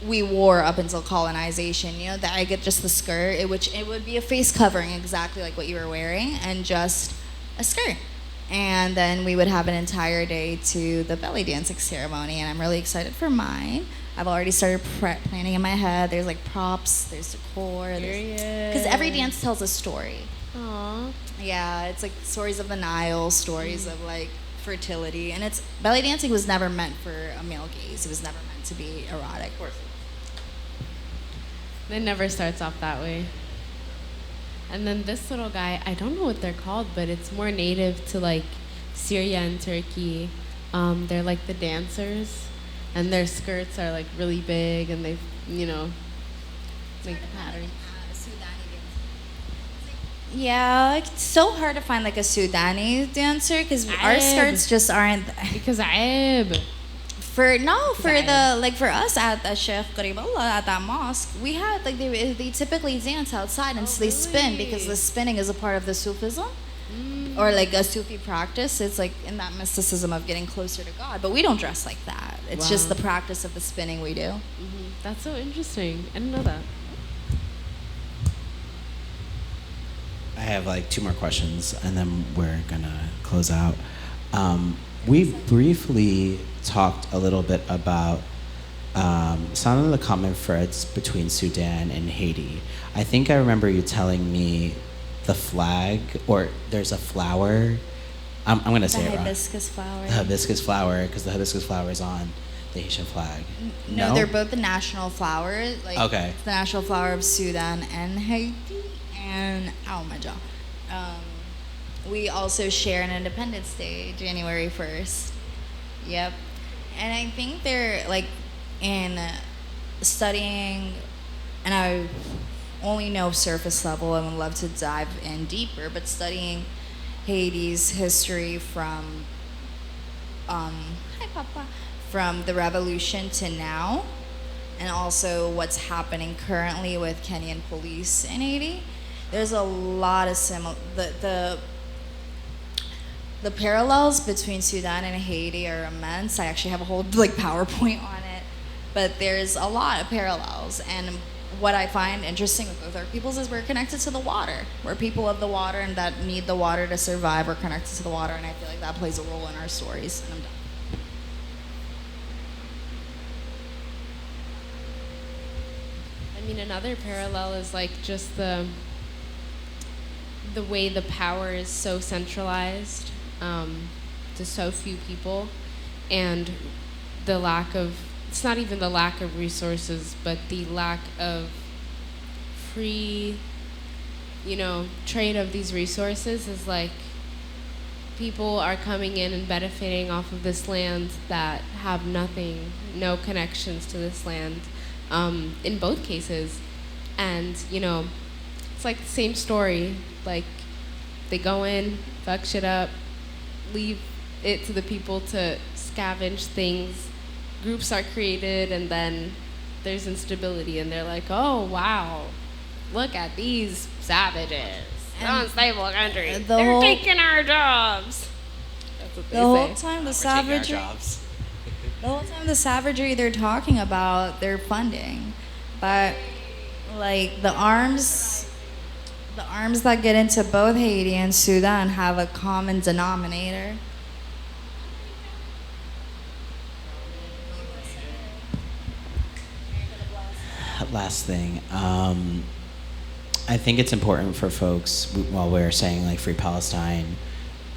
we wore up until colonization. You know, that I get just the skirt, which it would be a face covering, exactly like what you were wearing, and just a skirt. And then we would have an entire day to the belly dancing ceremony, and I'm really excited for mine. I've already started planning in my head. There's like props, there's decor, because every dance tells a story. Aww. Yeah, it's like stories of the Nile, stories of like fertility, and it's belly dancing was never meant for a male gaze. It was never meant to be erotic. It never starts off that way. And then this little guy, I don't know what they're called, but it's more native to like Syria and Turkey. They're like the dancers, and their skirts are like really big, and they, you know, make the pattern. Yeah, it's so hard to find like a Sudani dancer because our Arab. skirts just aren't. Because Aib. For the like for us at the Sheikh Gariballah at that mosque, we had like they typically dance outside and so they spin because the spinning is a part of the Sufism or like a Sufi practice. It's like in that mysticism of getting closer to God, but we don't dress like that. It's just Wow. the practice of the spinning we do. That's so interesting. I didn't know that. I have like two more questions, and then we're gonna close out. We briefly talked a little bit about some of the common threads between Sudan and Haiti. I think I remember you telling me the flag, or there's a flower. I'm gonna The say it wrong. hibiscus flower. The hibiscus flower, because the hibiscus flower is on the Haitian flag. No, they're both the national flower. Like, Okay. it's the national flower of Sudan and Haiti. And oh my god, we also share an Independence Day, January 1st. Yep, and I think they're like in studying, and I only know surface level. I would love to dive in deeper, but studying Haiti's history from hi Papa, from the revolution to now, and also what's happening currently with Kenyan police in Haiti. There's a lot of the parallels between Sudan and Haiti are immense. I actually have a whole like PowerPoint on it, but there's a lot of parallels. And what I find interesting with both our peoples is we're connected to the water. We're people of the water and that need the water to survive. We're connected to the water, and I feel like that plays a role in our stories. And I'm done. I mean, another parallel is like just the way the power is so centralized to so few people, and the lack of, it's not even the lack of resources, but the lack of free, trade of these resources is like people are coming in and benefiting off of this land that have nothing, no connections to this land, in both cases. And, it's like the same story. Like, they go in, fuck shit up, leave it to the people to scavenge things. Groups are created, and then there's instability, and they're like, oh, wow, look at these savages. Unstable country. They're taking our jobs. That's what they The whole say. time the We're taking our savagery, jobs. the whole time the savagery they're talking about, they're funding, but like the arms that get into both Haiti and Sudan have a common denominator. Last thing. I think it's important for folks, while we're saying like free Palestine,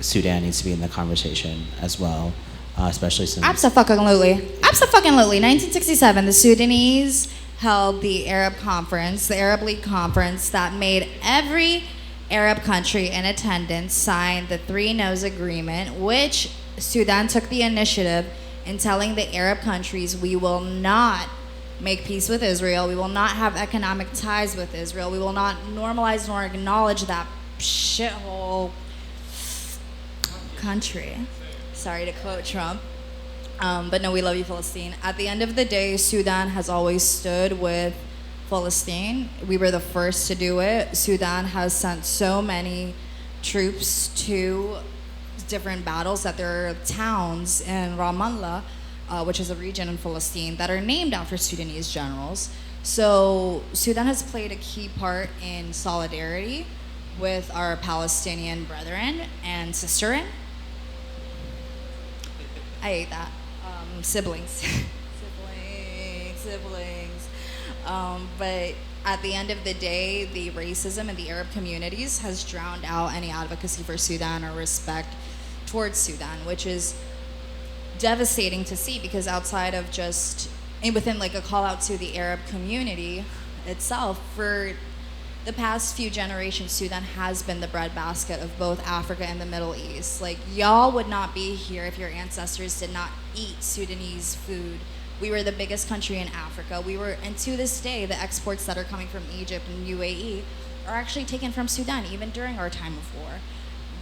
Sudan needs to be in the conversation as well, especially since. Absolutely. Absolutely. 1967, the Sudanese held the Arab Conference, the Arab League Conference, that made every Arab country in attendance sign the Three No's Agreement, which Sudan took the initiative in telling the Arab countries, we will not make peace with Israel, we will not have economic ties with Israel, we will not normalize nor acknowledge that shithole country. Sorry to quote Trump. But no, we love you, Palestine. At the end of the day, Sudan has always stood with Palestine. We were the first to do it. Sudan has sent so many troops to different battles that there are towns in Ramallah, which is a region in Palestine, that are named after Sudanese generals. So Sudan has played a key part in solidarity with our Palestinian brethren and sisterin. I hate that. Siblings. siblings. But at the end of the day, the racism in the Arab communities has drowned out any advocacy for Sudan or respect towards Sudan, which is devastating to see, because outside of just, and within like a call out to the Arab community itself, for the past few generations, Sudan has been the breadbasket of both Africa and the Middle East. Like, y'all would not be here if your ancestors did not eat Sudanese food. We were the biggest country in Africa. And to this day, the exports that are coming from Egypt and UAE are actually taken from Sudan, even during our time of war,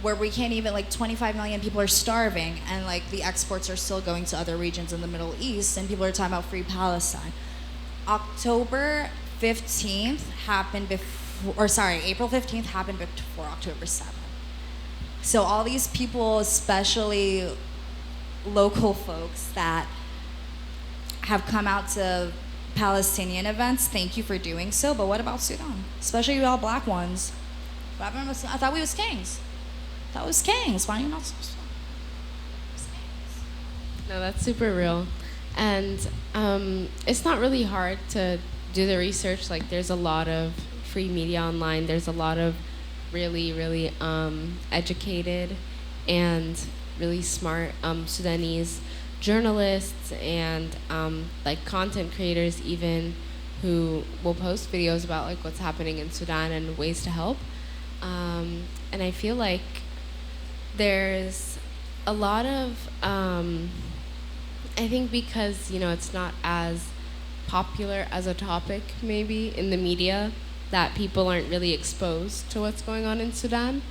where we can't even, like 25 million people are starving, and like the exports are still going to other regions in the Middle East, and people are talking about free Palestine. October 15th happened April 15th happened before October 7th. So all these people, especially local folks that have come out to Palestinian events, thank you for doing so, but what about Sudan? Especially you all black ones. What happened with, I thought we was kings. That was kings. Why are you not so strong? No, that's super real. And it's not really hard to do the research. Like, there's a lot of free media online. There's a lot of really, really educated and really smart Sudanese journalists and like content creators even, who will post videos about like what's happening in Sudan and ways to help. And I feel like there's a lot of, I think because, it's not as popular as a topic maybe in the media, that people aren't really exposed to what's going on in Sudan,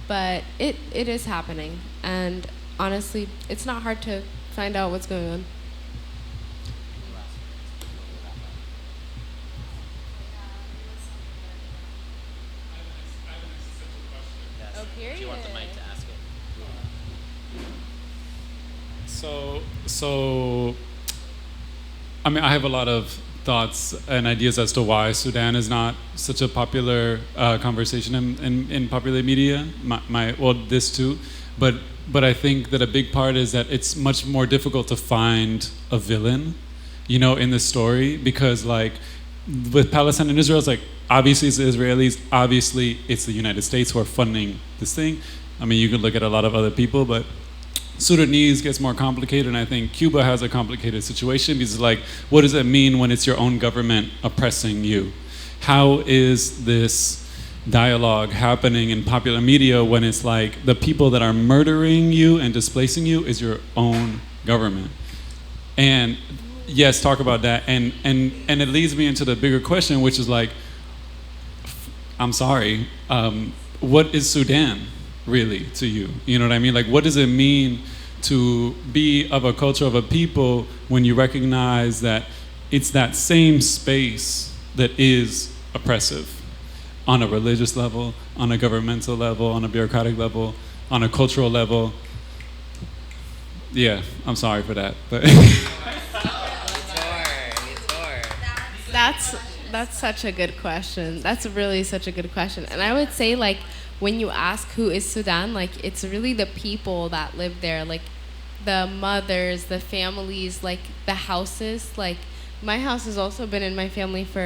but it is happening. And honestly, it's not hard to find out what's going on. Oh, period. Do you want the mic to ask it? So, I mean, I have a lot of thoughts and ideas as to why Sudan is not such a popular conversation in popular media. This too, but I think that a big part is that it's much more difficult to find a villain, in the story, because like with Palestine and Israel, it's like obviously it's the Israelis, obviously it's the United States who are funding this thing. I mean, you could look at a lot of other people, but Sudanese gets more complicated, and I think Cuba has a complicated situation, because like, what does it mean when it's your own government oppressing you? How is this dialogue happening in popular media when it's like the people that are murdering you and displacing you is your own government? And yes, talk about that, and it leads me into the bigger question, which is like, I'm sorry, what is Sudan really to you? You know what I mean? Like, what does it mean to be of a culture, of a people, when you recognize that it's that same space that is oppressive on a religious level, on a governmental level, on a bureaucratic level, on a cultural level? Yeah, I'm sorry for that, but That's such a good question. That's really such a good question. And I would say, like, when you ask who is Sudan, like, it's really the people that live there, like the mothers, the families, like the houses. Like, my house has also been in my family for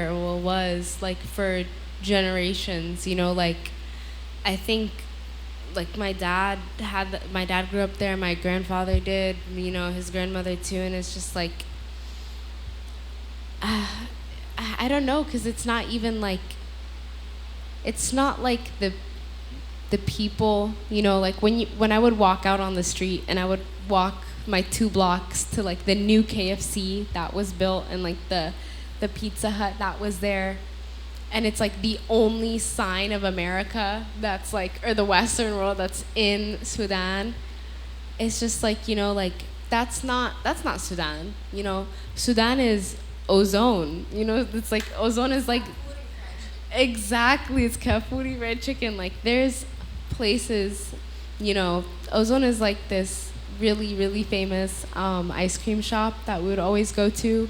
generations, you know, like I think like my dad grew up there, my grandfather did, you know, his grandmother too, and it's just like I don't know, because it's not even like it's not like the people, you know, like when I would walk out on the street and I would walk my 2 blocks to like the new KFC that was built and like the Pizza Hut that was there, and it's like the only sign of America that's like, or the Western world that's in Sudan. It's just like, you know, like that's not Sudan, you know. Sudan is ozone, you know. It's like ozone is like exactly, it's kafuri red chicken. Like there's places, you know, ozone is like this really, really famous ice cream shop that we would always go to.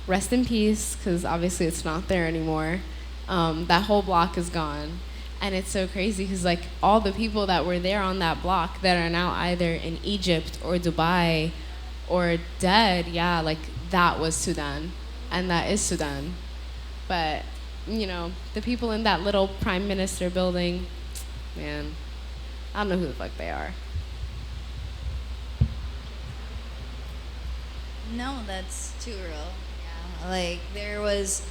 Rest in peace, because obviously it's not there anymore. That whole block is gone. And it's so crazy because like all the people that were there on that block that are now either in Egypt or Dubai or dead, yeah, like that was Sudan. And that is Sudan. But, you know, the people in that little prime minister building, man, I don't know who the fuck they are. No, that's too real. Yeah, like there was,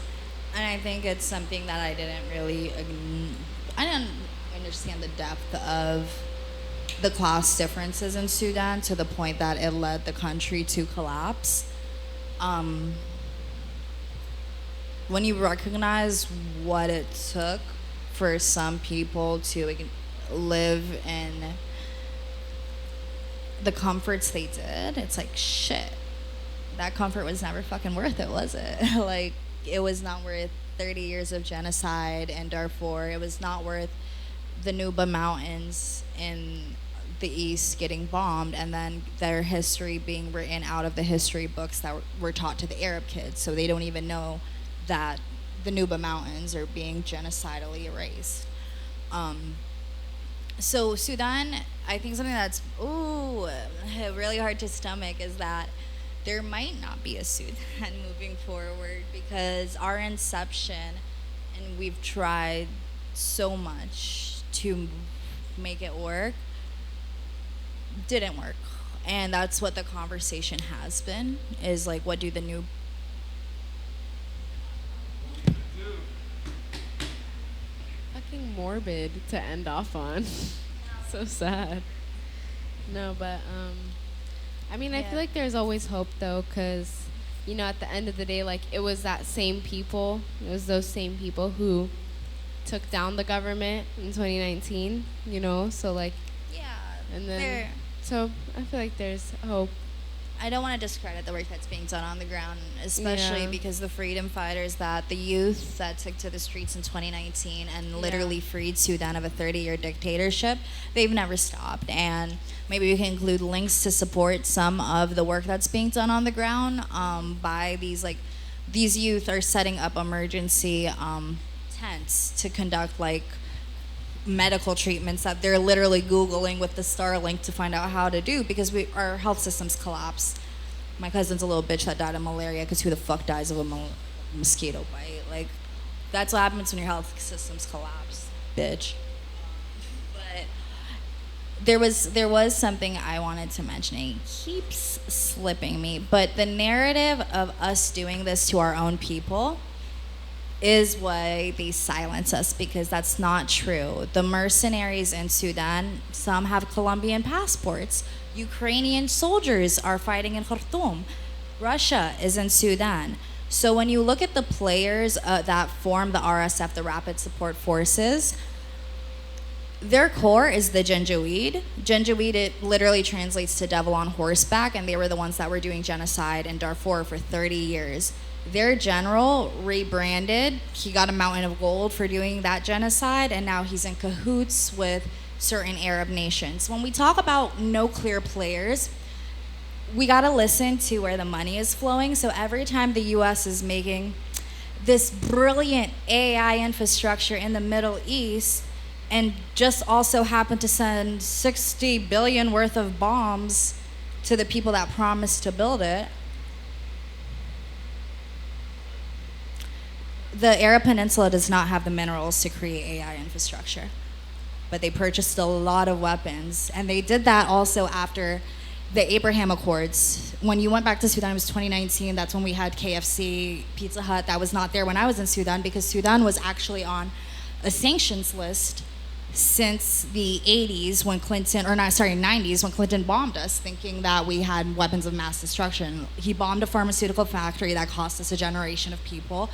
and I think it's something that I didn't understand the depth of the class differences in Sudan to the point that it led the country to collapse. When you recognize what it took for some people to live in the comforts they did, it's like, shit, that comfort was never fucking worth it, was it? Like, it was not worth 30 years of genocide in Darfur. It was not worth the Nuba Mountains in the east getting bombed and then their history being written out of the history books that were taught to the Arab kids, so they don't even know that the Nuba Mountains are being genocidally erased. So Sudan, I think something that's really hard to stomach is that there might not be a Sudan moving forward, because our inception, and we've tried so much to make it work, didn't work. And that's what the conversation has been, is like, what do the new Fucking morbid to end off on. So sad. No, but I mean, I feel like there's always hope though, because you know, at the end of the day, like, it was that same people, it was those same people who took down the government in 2019, you know, so like, and then so I feel like there's hope. I don't want to discredit the work that's being done on the ground, especially because the freedom fighters, that the youth that took to the streets in 2019 and literally freed Sudan of a 30-year dictatorship, they've never stopped. And maybe we can include links to support some of the work that's being done on the ground by these youth are setting up emergency tents to conduct like medical treatments that they're literally Googling with the Starlink to find out how to do, because our health system's collapsed. My cousin's a little bitch that died of malaria, because who the fuck dies of a mosquito bite? Like, that's what happens when your health system's collapse, bitch. But there was something I wanted to mention. It keeps slipping me, but the narrative of us doing this to our own people is why they silence us, because that's not true. The mercenaries in Sudan, some have Colombian passports. Ukrainian soldiers are fighting in Khartoum. Russia is in Sudan. So when you look at the players that form the RSF, the Rapid Support Forces, their core is the Janjaweed. Janjaweed, it literally translates to devil on horseback, and they were the ones that were doing genocide in Darfur for 30 years. Their general rebranded. He got a mountain of gold for doing that genocide, and now he's in cahoots with certain Arab nations. When we talk about no clear players, we gotta listen to where the money is flowing. So every time the US is making this brilliant AI infrastructure in the Middle East, and just also happen to send 60 billion worth of bombs to the people that promised to build it, the Arab Peninsula does not have the minerals to create AI infrastructure, but they purchased a lot of weapons, and they did that also after the Abraham Accords. When you went back to Sudan, it was 2019. That's when we had KFC, Pizza Hut. That was not there when I was in Sudan, because Sudan was actually on a sanctions list since the 80s when Clinton, or not, sorry, 90s when Clinton bombed us, thinking that we had weapons of mass destruction. He bombed a pharmaceutical factory that cost us a generation of people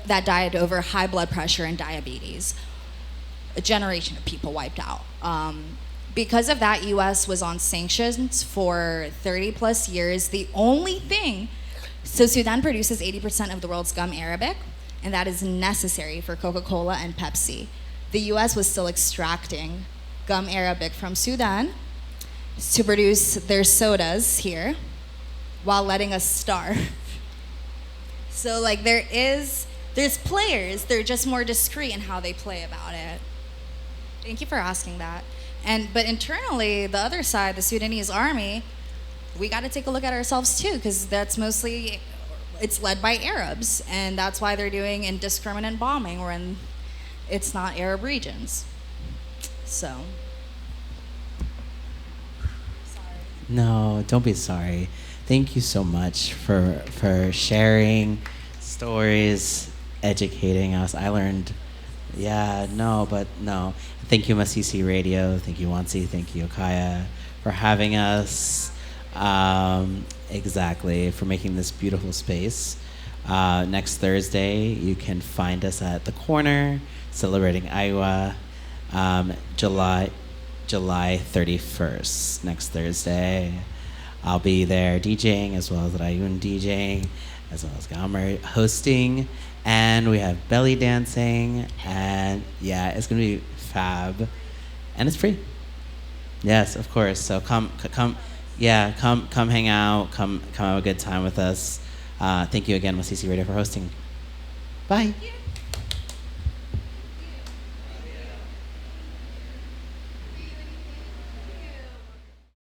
that died over high blood pressure and diabetes. A generation of people wiped out. Because of that, U.S. was on sanctions for 30 plus years. The only thing, so Sudan produces 80% of the world's gum arabic, and that is necessary for Coca-Cola and Pepsi. The U.S. was still extracting gum arabic from Sudan to produce their sodas here while letting us starve. So like there's players, they're just more discreet in how they play about it. Thank you for asking that. But internally, the other side, the Sudanese army, we got to take a look at ourselves too, because that's mostly, it's led by Arabs, and that's why they're doing indiscriminate bombing when it's not Arab regions. So. Sorry. No, don't be sorry. Thank you so much for sharing stories, educating us. I learned, no. Thank you, Masisi Radio. Thank you, Wansi. Thank you, Kaya, for having us. Exactly, for making this beautiful space. Next Thursday, you can find us at the corner, celebrating Iowa, July 31st, next Thursday. I'll be there DJing, as well as Rayoonie DJing, as well as Gämer hosting, and we have belly dancing, and yeah, it's gonna be fab, and it's free. Yes, of course. So come hang out, come have a good time with us. Thank you again, Masisi Radio, for hosting. Bye.